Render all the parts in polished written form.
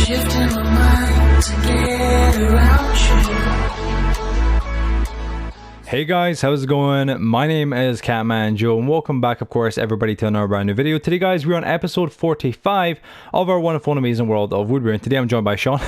shifting my mind to get around you. Hey guys, how's it going? My name is Catmanjoe and welcome back, of course, everybody, to another brand new video. Today guys, we're on episode 45 of our wonderful and amazing world of Woodbury, and today I'm joined by Sean,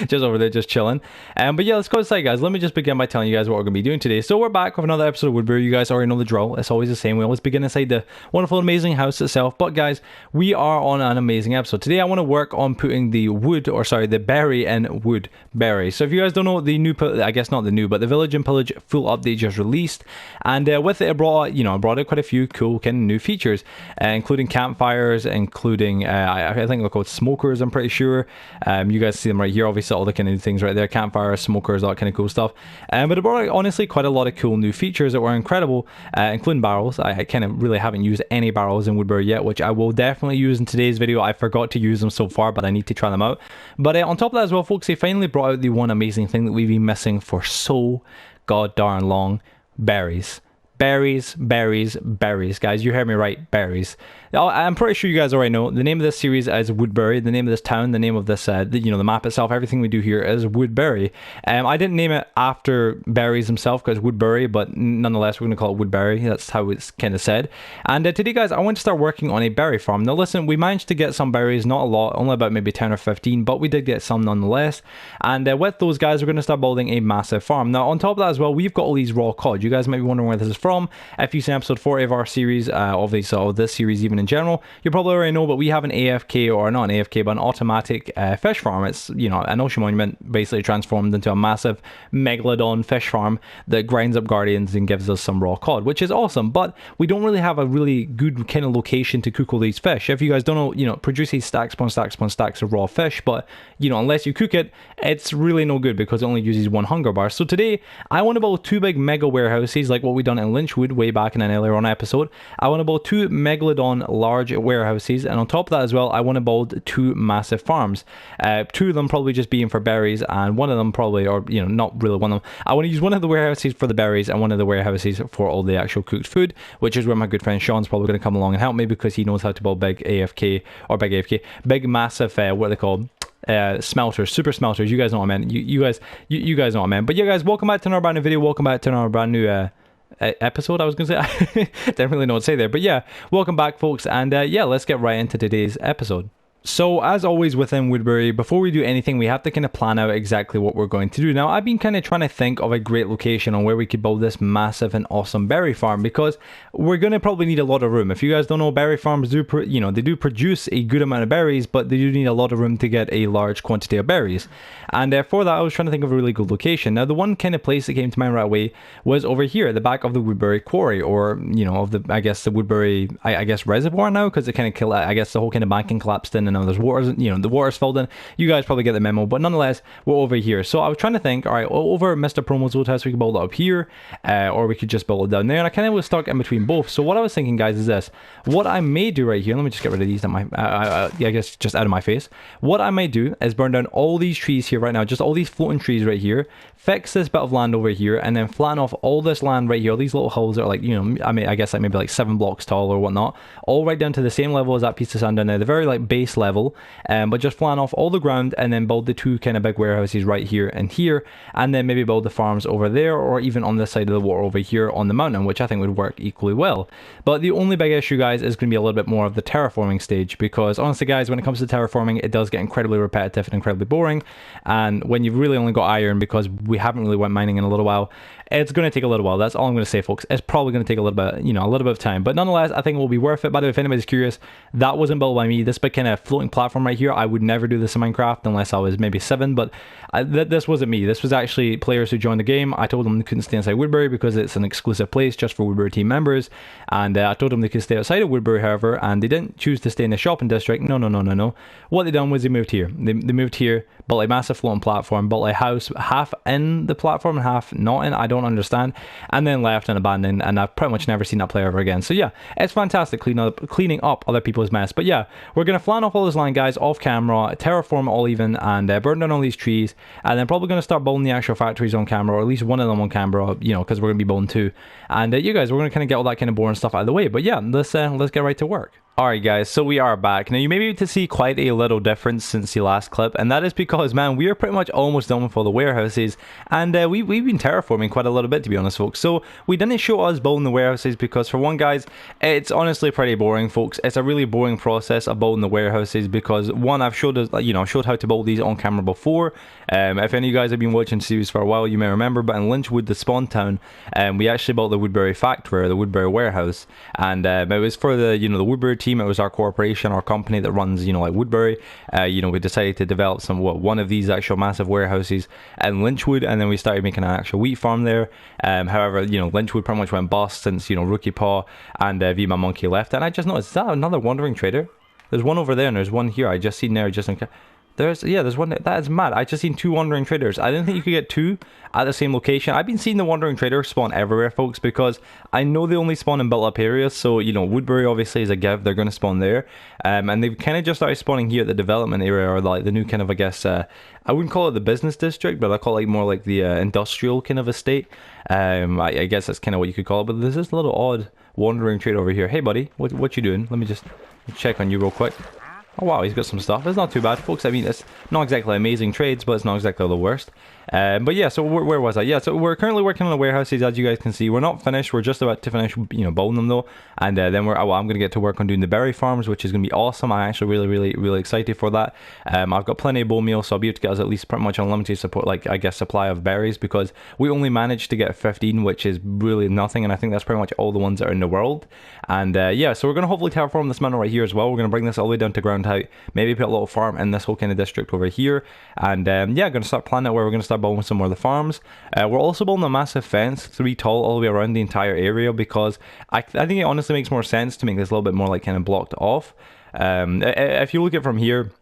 just over there, just chilling. But yeah, let's go inside guys. Let me just begin by telling you guys what we're going to be doing today. So we're back with another episode of Woodbury. You guys already know the drill. It's always the same. We always begin inside the wonderful amazing house itself. But guys, we are on an amazing episode. Today I want to work on putting the the berry in Woodbury. So if you guys don't know, the new, I guess not the new, but the Village and Pillage full update just released, and with it brought out quite a few cool kind of new features, including campfires, including I think they're called smokers, I'm pretty sure. You guys see them right here, obviously all the kind of things right there, campfires, smokers, all that kind of cool stuff. But it brought out honestly quite a lot of cool new features that were incredible, including barrels. I kind of really haven't used any barrels in Woodbury yet, which I will definitely use in today's video. I forgot to use them so far, but I need to try them out. But on top of that as well, folks, they finally brought out the one amazing thing that we've been missing for so god darn long: berries. Berries, guys. You heard me right, berries. I'm pretty sure you guys already know the name of this series is Woodbury. The name of this town, the name of this, the map itself, everything we do here is Woodbury. I didn't name it after berries himself because Woodbury, but nonetheless, we're going to call it Woodbury. That's how it's kind of said. And today, guys, I want to start working on a berry farm. Now, listen, we managed to get some berries, not a lot, only about maybe 10 or 15, but we did get some nonetheless. And with those guys, we're going to start building a massive farm. Now, on top of that as well, we've got all these raw cod. You guys might be wondering where this is from. If you've seen episode 40 of our series, obviously, of this series even in general, you probably already know, but we have an AFK, or not an AFK, but an automatic fish farm. It's, an ocean monument basically transformed into a massive megalodon fish farm that grinds up guardians and gives us some raw cod, which is awesome. But we don't really have a really good kind of location to cook all these fish. If you guys don't know, produces stacks upon stacks upon stacks of raw fish, but unless you cook it, it's really no good because it only uses one hunger bar. So today, I want to build two big mega warehouses like what we done in Lynchwood way back in an earlier on episode. I want to build two megalodon large warehouses, and on top of that as well, I want to build two massive farms. Two of them probably just being for berries, and one of them probably, or not really one of them, I want to use one of the warehouses for the berries and one of the warehouses for all the actual cooked food, which is where my good friend Sean's probably going to come along and help me because he knows how to build big massive, what are they called? Smelters, super smelters. You guys know what I meant. You guys know what I meant. But yeah, guys, welcome back to another brand new video. Welcome back to another brand new episode, I was gonna say. Didn't really know what to say there, but yeah, welcome back, folks, and yeah, let's get right into today's episode. So, as always within Woodbury, before we do anything, we have to kind of plan out exactly what we're going to do. Now, I've been kind of trying to think of a great location on where we could build this massive and awesome berry farm, because we're going to probably need a lot of room. If you guys don't know, berry farms do, they do produce a good amount of berries, but they do need a lot of room to get a large quantity of berries. And for that, I was trying to think of a really good location. Now, the one kind of place that came to mind right away was over here at the back of the Woodbury quarry, or, of the, I guess, the Woodbury, I guess, reservoir now, because it kind of killed, I guess, the whole kind of banking collapsed in, and now there's waters, the water's filled in. You guys probably get the memo, but nonetheless, we're over here. So I was trying to think, all right, over Mr. Promo's old house, we could build it up here, or we could just build it down there, and I kind of was stuck in between both. So what I was thinking, guys, is this. What I may do right here, let me just get rid of these, I guess just out of my face. What I might do is burn down all these trees here right now, just all these floating trees right here, fix this bit of land over here, and then flatten off all this land right here, all these little hills that are like, I guess like maybe like 7 blocks tall or whatnot, all right down to the same level as that piece of sand down there, the very like base level, but just flatten off all the ground and then build the two kind of big warehouses right here and here, and then maybe build the farms over there, or even on this side of the water over here on the mountain, which I think would work equally well. But the only big issue, guys, is going to be a little bit more of the terraforming stage, because honestly, guys, when it comes to terraforming, it does get incredibly repetitive and incredibly boring, and when you've really only got iron, because we haven't really went mining in a little while, it's going to take a little while. That's all I'm going to say, folks. It's probably going to take a little bit, a little bit of time, but nonetheless, I think it will be worth it. By the way, if anybody's curious, that wasn't built by me. This big kind of floating platform right here, I would never do this in Minecraft unless I was maybe 7, but this wasn't me. This was actually players who joined the game. I told them they couldn't stay inside Woodbury because it's an exclusive place just for Woodbury team members, and I told them they could stay outside of Woodbury, however, and they didn't choose to stay in the shopping district. No. What they done was they moved here. They moved here, built a massive floating platform, built a house half in the platform and half not in. I don't understand. And then left and abandoned, and I've pretty much never seen that player ever again. So yeah, it's fantastic cleaning up other people's mess. But yeah, we're going to flan off all this land, guys, off camera, terraform it all even, and burn down all these trees, and then probably going to start building the actual factories on camera, or at least one of them on camera, because we're going to be building two. And you guys, we're going to kind of get all that kind of boring stuff out of the way. But yeah, let's get right to work. Alright guys, so we are back. Now you may be able to see quite a little difference since the last clip, and that is because, man, we are pretty much almost done with all the warehouses, and we've been terraforming quite a little bit, to be honest, folks. So we didn't show us building the warehouses because, for one, guys, it's honestly pretty boring, folks. It's a really boring process of building the warehouses because, one, I've showed us, showed how to build these on camera before. If any of you guys have been watching the series for a while, you may remember, but in Lynchwood, the spawn town, we actually built the Woodbury factory, or the Woodbury warehouse, and it was for the, the Woodbury team. It was our corporation, our company that runs, like Woodbury. We decided to develop one of these actual massive warehouses in Lynchwood, and then we started making an actual wheat farm there. However, Lynchwood pretty much went bust since, Rookie Paw and Vima Monkey left. And I just noticed, is that another wandering trader? There's one over there, and there's one here. I just seen there just in case. There's one that is mad. I just seen two wandering traders. I didn't think you could get two at the same location. I've been seeing the wandering traders spawn everywhere, folks, because I know they only spawn in built up areas. So, Woodbury obviously is a give. They're going to spawn there. And they've kind of just started spawning here at the development area, or like the new kind of, I guess, I wouldn't call it the business district, but I call it more like the industrial kind of estate. I guess that's kind of what you could call it. But there's this little odd wandering trader over here. Hey, buddy, what you doing? Let me just check on you real quick. Oh wow, he's got some stuff. It's not too bad, folks. I mean, it's not exactly amazing trades, but it's not exactly the worst. But yeah, so where was I? Yeah, so we're currently working on the warehouses, as you guys can see. We're not finished. We're just about to finish, building them though. And then I'm going to get to work on doing the berry farms, which is going to be awesome. I'm actually really excited for that. I've got plenty of bone meal, so I'll be able to get us at least pretty much unlimited support, supply of berries, because we only managed to get 15, which is really nothing. And I think that's pretty much all the ones that are in the world. And yeah, so we're going to hopefully terraform this mountain right here as well. We're going to bring this all the way down to ground height. Maybe put a little farm in this whole kind of district over here. And yeah, going to start planning where we're going to start building some more of the farms. We're also building a massive fence, 3 tall, all the way around the entire area, because I think it honestly makes more sense to make this a little bit more like kind of blocked off. If you look at it from here,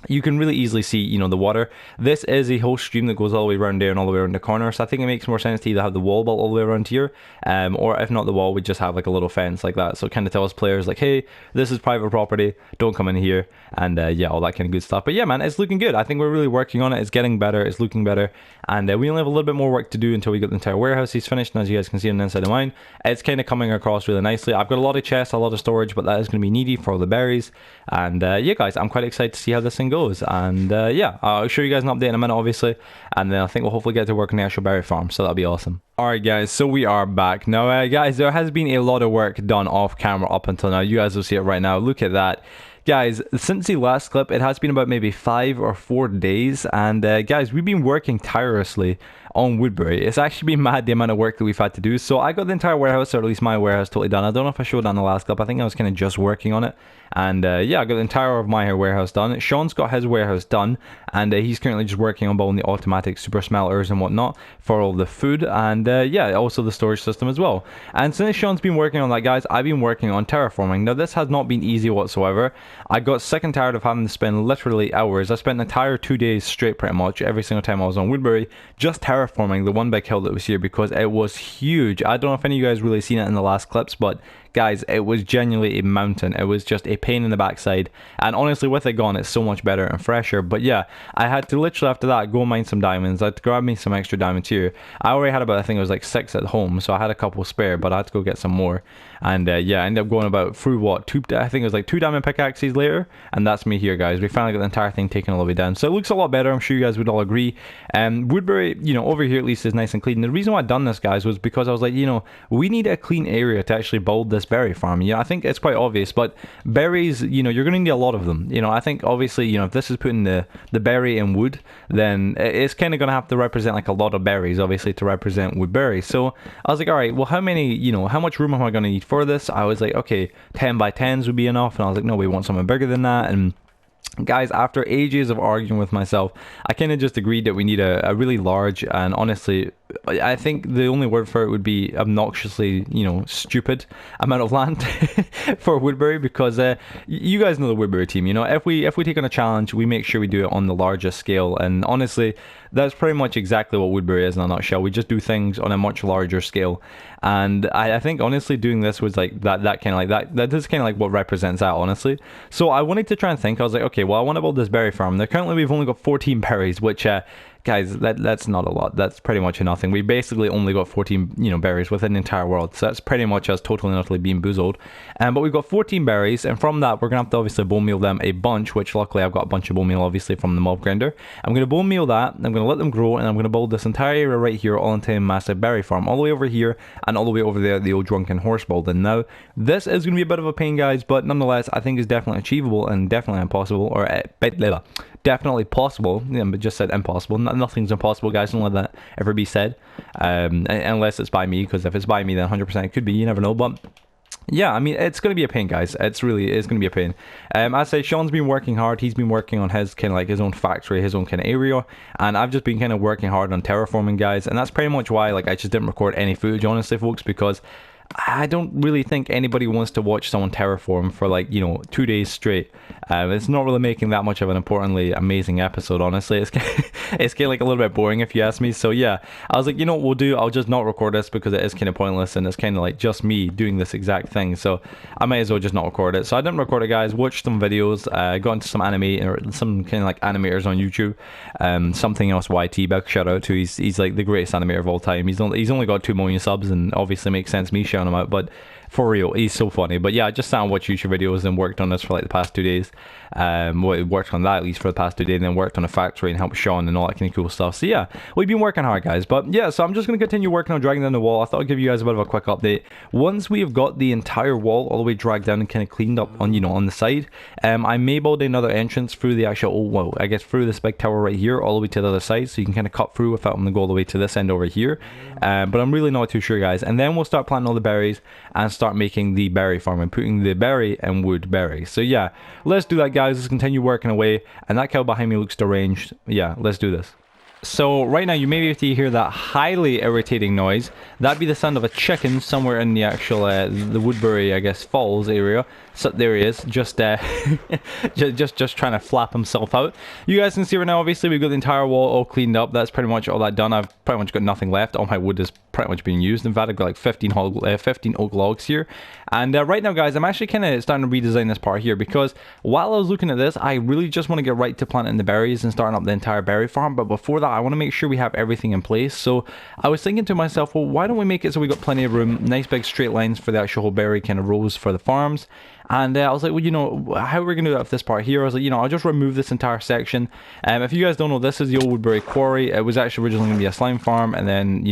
you can really easily see, the water. This is a whole stream that goes all the way around there and all the way around the corner. So I think it makes more sense to either have the wall built all the way around here, or if not the wall, we just have like a little fence like that. So it kind of tells players like, hey, this is private property, don't come in here, and yeah, all that kind of good stuff. But yeah, man, it's looking good. I think we're really working on it. It's getting better. It's looking better. And we only have a little bit more work to do until we get the entire warehouses finished. And as you guys can see on the inside of mine, it's kind of coming across really nicely. I've got a lot of chests, a lot of storage, but that is going to be needy for all the berries. And yeah, guys, I'm quite excited to see how this thing goes. And yeah, I'll show you guys an update in a minute, obviously, and then I think we'll hopefully get to work on the actual berry farm, so that'll be awesome. Alright guys, so we are back. Now guys, there has been a lot of work done off camera up until now. You guys will see it right now. Look at that. Guys, since the last clip, it has been about maybe 5 or 4 days, and guys, we've been working tirelessly on Woodbury. It's actually been mad the amount of work that we've had to do. So I got the entire warehouse, or at least my warehouse, totally done. I don't know if I showed on the last clip. I think I was kind of just working on it. And yeah, I got the entire of my warehouse done. Sean's got his warehouse done, and he's currently just working on building the automatic super smelters and whatnot for all the food, and yeah, also the storage system as well. And since Sean's been working on that, guys, I've been working on terraforming. Now this has not been easy whatsoever. I got sick and tired of having to spend literally hours. I spent an entire 2 days straight pretty much every single time I was on Woodbury just terraforming the one big hill that was here, because it was huge. I don't know if any of you guys really seen it in the last clips, but guys, it was genuinely a mountain. It was just a pain in the backside, and honestly with it gone, it's so much better and fresher. But yeah, I had to literally after that go mine some diamonds. I had to grab me some extra diamonds here. I already had about, I think it was like 6 at home, so I had a couple spare, but I had to go get some more. And yeah, I ended up going about through what, I think it was like 2 diamond pickaxes later, and that's me here, guys. We finally got the entire thing taken all the way down, so it looks a lot better. I'm sure you guys would all agree. Woodbury, over here at least, is nice and clean. The reason why I done this, guys, was because I was like, we need a clean area to actually build this berry farm. I think it's quite obvious, but berries, you're going to need a lot of them. I think obviously, if this is putting the berry in wood, then it's kind of going to have to represent like a lot of berries, obviously, to represent Woodbury. So I was like, all right, well, how much room am I going to need for this? I was like, okay, 10 by 10s would be enough. And I was like, no, we want something bigger than that. And guys, after ages of arguing with myself, I kind of just agreed that we need a really large, and honestly, I think the only word for it would be obnoxiously, stupid amount of land for Woodbury, because you guys know the Woodbury team. If we take on a challenge, we make sure we do it on the largest scale, and honestly, that's pretty much exactly what Woodbury is in a nutshell. We just do things on a much larger scale, and I think honestly doing this was like that kind of like that is kind of like what represents that, honestly. So I wanted to try and think. I was like, okay, well, I want to build this berry farm. Now currently we've only got 14 berries, which guys, that's not a lot. That's pretty much nothing. We basically only got 14, berries within the entire world. So that's pretty much us totally and utterly being boozled. But we've got 14 berries, and from that, we're going to have to obviously bone meal them a bunch, which luckily I've got a bunch of bone meal, obviously, from the mob grinder. I'm going to bone meal that, I'm going to let them grow, and I'm going to build this entire area right here all into a massive berry farm, all the way over here, and all the way over there, the old drunken horse building. Now, this is going to be a bit of a pain, guys, but nonetheless, I think it's definitely achievable and definitely impossible, or definitely possible. But just said impossible. Nothing's impossible, guys. Don't let that ever be said, unless it's by me, because if it's by me, then 100% it could be. You never know. But yeah, I mean, it's going to be a pain, guys. It's going to be a pain. As I say, Sean's been working hard. He's been working on his kind of like his own factory, his own kind of area, and I've just been kind of working hard on terraforming, guys. And that's pretty much why, like, I just didn't record any footage, honestly, folks, because I don't really think anybody wants to watch someone terraform for, like, 2 days straight. It's not really making that much of an importantly amazing episode, honestly. It's getting like a little bit boring, if you ask me. So yeah, I was like, you know what we'll do? I'll just not record this, because it is kind of pointless, and it's kind of like just me doing this exact thing. So I might as well just not record it. So I didn't record it, guys. Watched some videos, got into some anime, or some kind of like animators on YouTube. Something else YT, big shout out to. He's like the greatest animator of all time. He's only got 2 million subs, and obviously makes sense me shouting him out, but for real, he's so funny. But yeah, I just sat and watched YouTube videos and worked on this for like the past 2 days. Worked on that at least for the past 2 days, and then worked on a factory and helped Sean and all that kind of cool stuff. So yeah, we've been working hard, guys. But yeah, so I'm just going to continue working on dragging down the wall. I thought I'd give you guys a bit of a quick update. Once we have got the entire wall all the way dragged down and kind of cleaned up on, on the side, I may build another entrance through the actual, I guess through this big tower right here, all the way to the other side, so you can kind of cut through without them to go all the way to this end over here. But I'm really not too sure, guys. And then we'll start planting all the berries and start making the berry farm and putting the berry and Woodbury. So yeah, let's do that, guys. Let's continue working away. And that cow behind me looks deranged. Yeah, let's do this. So right now you may be able to hear that highly irritating noise. That'd be the sound of a chicken somewhere in the actual the Woodbury, I guess, Falls area. So there he is, just just trying to flap himself out. You guys can see right now, obviously we've got the entire wall all cleaned up. That's pretty much all that done. I've pretty much got nothing left. All my wood is pretty much being used. In fact, I've got like 15 oak logs here. And right now, guys, I'm actually kind of starting to redesign this part here, because while I was looking at this, I really just want to get right to planting the berries and starting up the entire berry farm. But before that, I want to make sure we have everything in place. So I was thinking to myself, well, why don't we make it so we got plenty of room, nice big straight lines for the actual whole berry kind of rows for the farms. And I was like, well, how are we going to do that with this part here? I was like, I'll just remove this entire section. If you guys don't know, this is the old Woodbury quarry. It was actually originally going to be a slime farm, and then,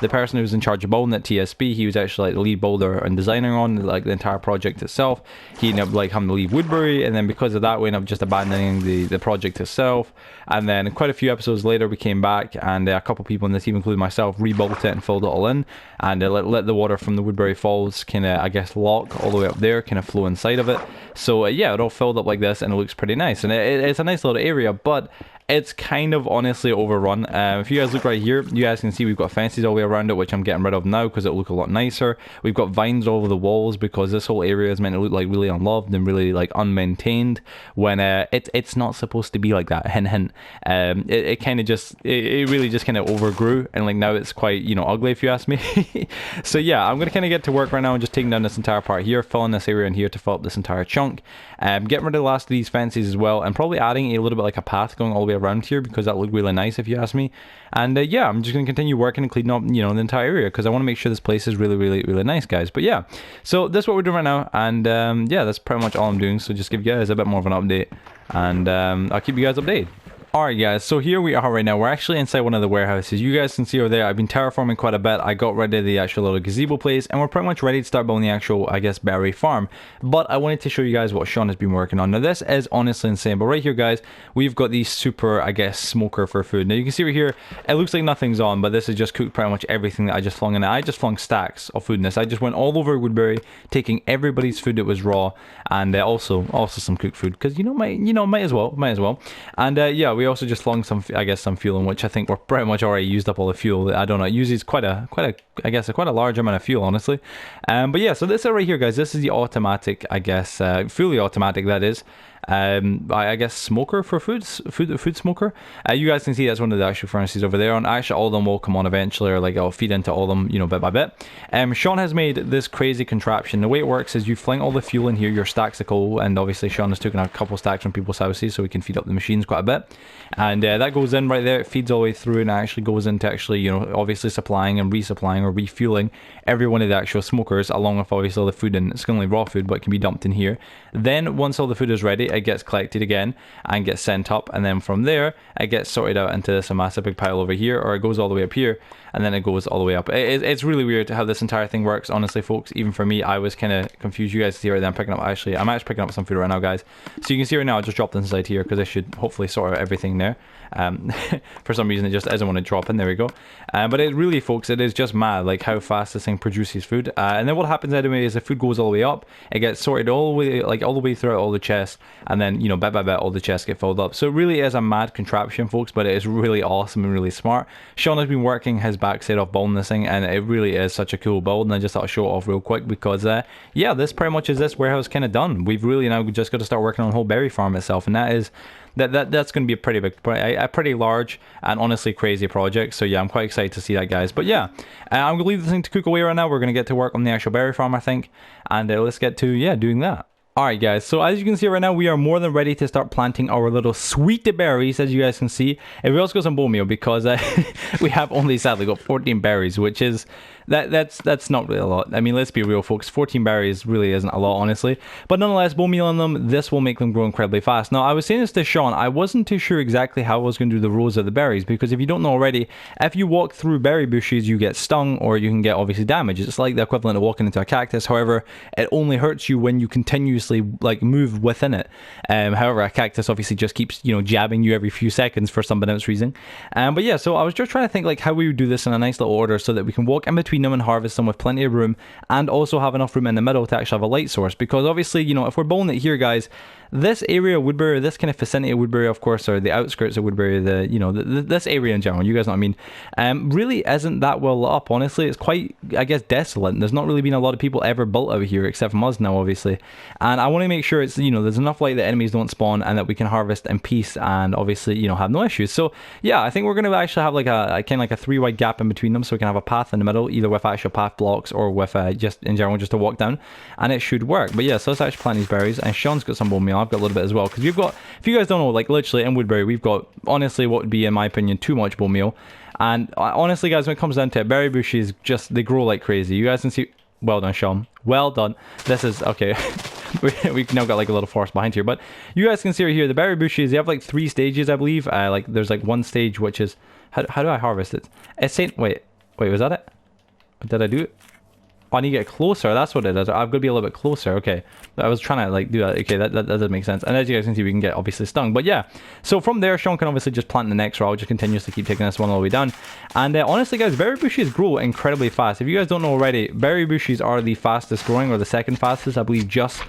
the person who was in charge of building it, TSB, he was actually like the lead builder and designer on like the entire project itself. He ended up like having to leave Woodbury, and then because of that, we ended up just abandoning the project itself. And then quite a few episodes later, we came back, and a couple people in the team, including myself, rebuilt it and filled it all in, and let the water from the Woodbury Falls kind of, I guess, lock all the way up there, kind of flow inside of it. So yeah, it all filled up like this, and it looks pretty nice, and it's a nice little area, but it's kind of honestly overrun. If you guys look right here, you guys can see we've got fences all the way around it, which I'm getting rid of now because it'll look a lot nicer. We've got vines all over the walls because this whole area is meant to look like really unloved and really like unmaintained, when it's not supposed to be like that. Hint hint. It kind of just it really just kind of overgrew, and like now it's quite ugly, if you ask me. So yeah, I'm gonna kind of get to work right now and just taking down this entire part here, filling this area in here to fill up this entire chunk. Getting rid of the last of these fences as well, and probably adding a little bit like a path going all the way around here, because that looked really nice, if you ask me. And yeah, I'm just going to continue working and cleaning up the entire area, because I want to make sure this place is really really nice, guys. But yeah, so that's what we're doing right now, and yeah, that's pretty much all I'm doing. So just give you guys a bit more of an update, and I'll keep you guys updated. Alright guys, so here we are right now. We're actually inside one of the warehouses. You guys can see over there, I've been terraforming quite a bit. I got rid of the actual little gazebo place, and we're pretty much ready to start building the actual, I guess, berry farm. But I wanted to show you guys what Sean has been working on. Now this is honestly insane, but right here guys, we've got the super, I guess, smoker for food. Now you can see right here, it looks like nothing's on, but this has just cooked pretty much everything that I just flung in it. I just flung stacks of food in this. I just went all over Woodbury, taking everybody's food that was raw, and also some cooked food, because might as well. And yeah, we also just flung some, I guess, some fuel in, which I think we're pretty much already used up all the fuel. I don't know, it uses quite a large amount of fuel, honestly. But yeah, so this right here guys, this is the automatic, I guess, fully automatic, that is. I guess smoker for food smoker. You guys can see that's one of the actual furnaces over there, and actually all of them will come on eventually, or like I'll feed into all of them, you know, bit by bit. Sean has made this crazy contraption. The way it works is you fling all the fuel in here, your stacks of coal, and obviously Sean has taken a couple stacks from people's houses so we can feed up the machines quite a bit, and that goes in right there. It feeds all the way through and actually goes into actually, you know, obviously supplying and resupplying or refueling every one of the actual smokers, along with obviously all the food, and it's only raw food but it can be dumped in here. Then once all the food is ready, it gets collected again and gets sent up, and then from there it gets sorted out into this massive big pile over here, or it goes all the way up here and then it goes all the way up. It's really weird how this entire thing works, honestly folks. Even for me, I was kind of confused. You guys see right there, I'm actually picking up some food right now, guys, so you can see right now I just dropped inside here because I should hopefully sort out everything there. For some reason it just doesn't want to drop in. There we go. But it really, folks, it is just mad like how fast this thing produces food. And then what happens anyway is the food goes all the way up, it gets sorted all the way throughout all the chests, and then, you know, bit by bit all the chests get filled up. So it really is a mad contraption, folks, but it is really awesome and really smart. Sean has been working his backside off building this thing, and it really is such a cool build, and I just thought I'd show it off real quick because yeah, this pretty much is this warehouse kind of done. We've really now just got to start working on the whole berry farm itself, and that's going to be a pretty big, a pretty large and honestly crazy project. So yeah, I'm quite excited to see that, guys. But yeah, I'm going to leave this thing to cook away right now. We're going to get to work on the actual berry farm, I think, and let's get to, yeah, doing that. Alright guys, so as you can see right now, we are more than ready to start planting our little sweet berries, as you guys can see. And we also got some bone meal because we have only sadly got 14 berries, which is, that's not really a lot. I mean, let's be real folks, 14 berries really isn't a lot, honestly. But nonetheless, bone meal on them, this will make them grow incredibly fast. Now, I was saying this to Sean, I wasn't too sure exactly how I was going to do the rows of the berries, because if you don't know already, if you walk through berry bushes, you get stung, or you can get obviously damage. It's like the equivalent of walking into a cactus. However, it only hurts you when you continuously like move within it. However, a cactus obviously just keeps, you know, jabbing you every few seconds for some else reason. But yeah, so I was just trying to think like how we would do this in a nice little order so that we can walk in between them and harvest them with plenty of room, and also have enough room in the middle to actually have a light source. Because obviously, you know, if we're building it here, guys, this area of Woodbury, this kind of vicinity of Woodbury, of course, or the outskirts of Woodbury, this area in general, you guys know what I mean, really isn't that well lit up, honestly. It's quite, I guess, desolate. There's not really been a lot of people ever built out here, except from us now, obviously. And I want to make sure it's, you know, there's enough light that enemies don't spawn, and that we can harvest in peace, and obviously, you know, have no issues. So yeah, I think we're going to actually have like a kind of like a 3 wide gap in between them, so we can have a path in the middle, either with actual path blocks or with just in general just to walk down, and it should work. But yeah, so let's actually plant these berries, and Sean's got some bone meal. I've got a little bit as well, because we've got, if you guys don't know, like literally in Woodbury we've got honestly what would be in my opinion too much bone meal. And honestly guys, when it comes down to it, berry bushes just, they grow like crazy. You guys can see, well done Sean, well done. This is okay. We've now got like a little forest behind here, but you guys can see right here the berry bushes, they have like 3 stages, I believe. Like there's like one stage which is, how do I harvest it? It's saying, wait, was that it? Did I do it? Oh, I need to get closer. That's what it is. I've got to be a little bit closer. Okay. I was trying to like do that. Okay, that does make sense. And as you guys can see, we can get obviously stung. But yeah, so from there, Sean can obviously just plant the next row. I'll just continuously keep taking this one all the way down. And honestly, guys, berry bushes grow incredibly fast. If you guys don't know already, berry bushes are the fastest growing, or the second fastest, I believe, just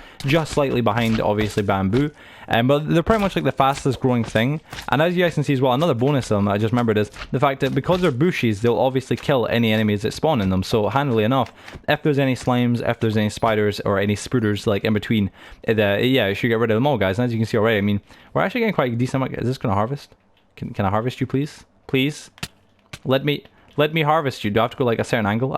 slightly behind obviously bamboo. But they're pretty much like the fastest growing thing. And as you guys can see as well, another bonus to them that I just remembered is the fact that because they're bushes, they'll obviously kill any enemies that spawn in them. So handily enough, if there's any slimes, if there's any spiders or any spooters like in between, yeah, it should get rid of them all, guys. And as you can see already, I mean, we're actually getting quite a decent amount. Is this going to harvest? Can I harvest you, please? Please? Let me harvest you. Do I have to go like a certain angle?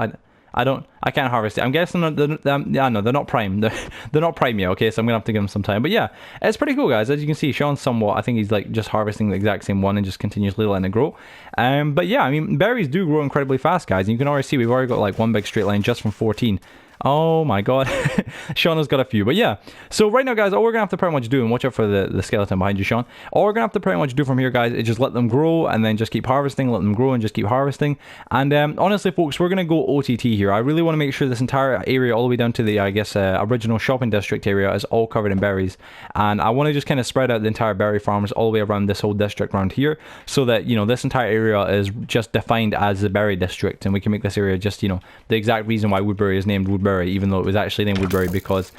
I can't harvest it. I'm guessing yeah, no, they're not prime. They're not prime yet, okay? So I'm gonna have to give them some time. But yeah, it's pretty cool, guys. As you can see, Sean's somewhat, I think he's like just harvesting the exact same one and just continuously letting it grow. But yeah, I mean, berries do grow incredibly fast, guys. And you can already see we've already got like one big straight line just from 14. Oh my god. Sean has got a few. But yeah, so right now, guys, all we're gonna have to pretty much do, and watch out for the skeleton behind you, Sean, all we're gonna have to pretty much do from here, guys, is just let them grow and then just keep harvesting, let them grow and just keep harvesting. And honestly, folks, we're gonna go OTT here. I really want to make sure this entire area all the way down to the, I guess, original shopping district area is all covered in berries. And I want to just kind of spread out the entire berry farms all the way around this whole district around here, so that, you know, this entire area is just defined as the berry district, and we can make this area just, you know, the exact reason why Woodbury is named Woodbury, even though it was actually named Woodbury because,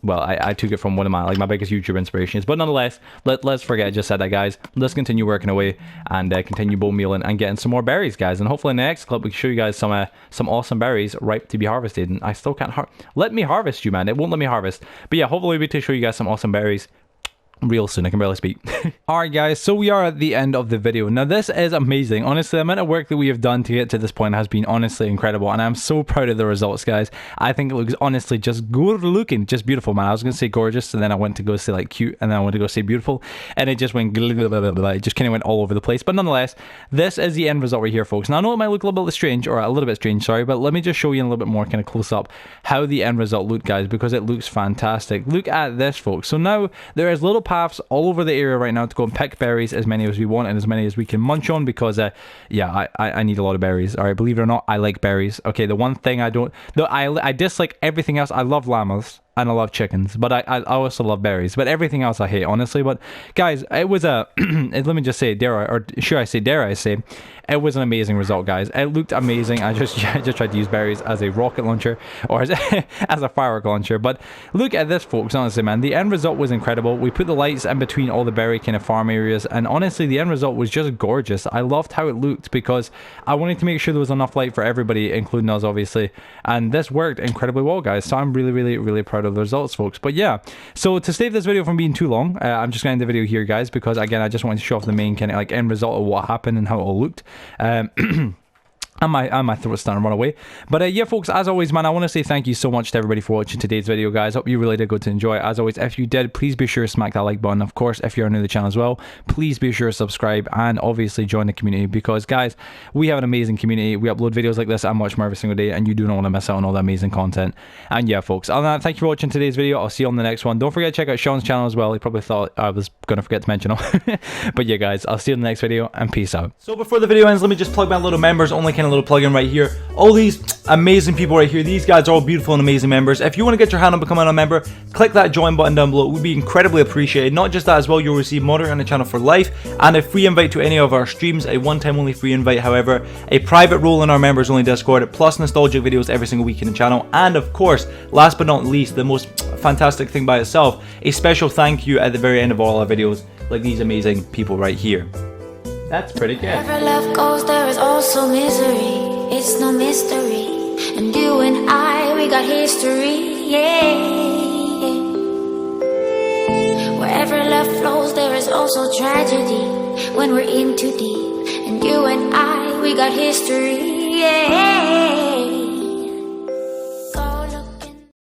well, I took it from one of my biggest YouTube inspirations. But nonetheless, let's forget I just said that, guys. Let's continue working away and continue bone mealing and getting some more berries, guys. And hopefully in the next clip we can show you guys some awesome berries ripe to be harvested. And I still can't let me harvest you, man. It won't let me harvest. But yeah, hopefully we'll be able to show you guys some awesome berries real soon. I can barely speak. Alright guys, so we are at the end of the video. Now this is amazing. Honestly, the amount of work that we have done to get to this point has been honestly incredible, and I'm so proud of the results, guys. I think it looks honestly just good looking, just beautiful, man. I was going to say gorgeous, and then I went to go say like cute, and then I went to go say beautiful, and it just went it just kind of went all over the place. But nonetheless, this is the end result right here, folks. Now I know it might look a little bit strange, or a little bit strange, sorry, but let me just show you in a little bit more kind of close up how the end result looked, guys, because it looks fantastic. Look at this, folks. So now there is little paths all over the area right now to go and pick berries, as many as we want and as many as we can munch on, because yeah, I need a lot of berries. All right, believe it or not, I like berries. Okay, the one thing I don't, though, I dislike everything else. I love llamas and I love chickens, but I also love berries, but everything else I hate, honestly. But guys, it was a let me just say, dare I say, it was an amazing result, guys. It looked amazing. I just tried to use berries as a rocket launcher, or as a firework launcher. But look at this, folks. Honestly, man, the end result was incredible. We put the lights in between all the berry kind of farm areas, and honestly, the end result was just gorgeous. I loved how it looked because I wanted to make sure there was enough light for everybody, including us, obviously. And this worked incredibly well, guys. So I'm really proud of the results, folks. But yeah, so to save this video from being too long, I'm just going to end the video here, guys, because again, I just wanted to show off the main kind of like end result of what happened and how it all looked. And my throat's starting to run away. But yeah, folks, as always, man, I want to say thank you so much to everybody for watching today's video, guys. Hope you really did go to enjoy it. As always, if you did, please be sure to smack that like button. Of course, if you're new to the channel as well, please be sure to subscribe and obviously join the community, because, guys, we have an amazing community. We upload videos like this and much more every single day, and you do not want to miss out on all the amazing content. And yeah, folks, other than that, thank you for watching today's video. I'll see you on the next one. Don't forget to check out Sean's channel as well. He probably thought I was going to forget to mention him. But yeah, guys, I'll see you in the next video, and peace out. So before the video ends, let me just plug my little members only kind of little plug-in right here. All these amazing people right here, these guys are all beautiful and amazing members. If you want to get your hand on becoming a member, click that join button down below. It would be incredibly appreciated. Not just that as well, you'll receive moderator on the channel for life, and a free invite to any of our streams, a one-time only free invite, however, a private role in our members only Discord, plus nostalgic videos every single week in the channel, and of course, last but not least, the most fantastic thing by itself, a special thank you at the very end of all our videos, like these amazing people right here. That's pretty good. Wherever love goes, there is also misery. It's no mystery. And you and I, we got history. Yeah. Wherever love flows, there is also tragedy. When we're in too deep. And you and I, we got history. Yeah.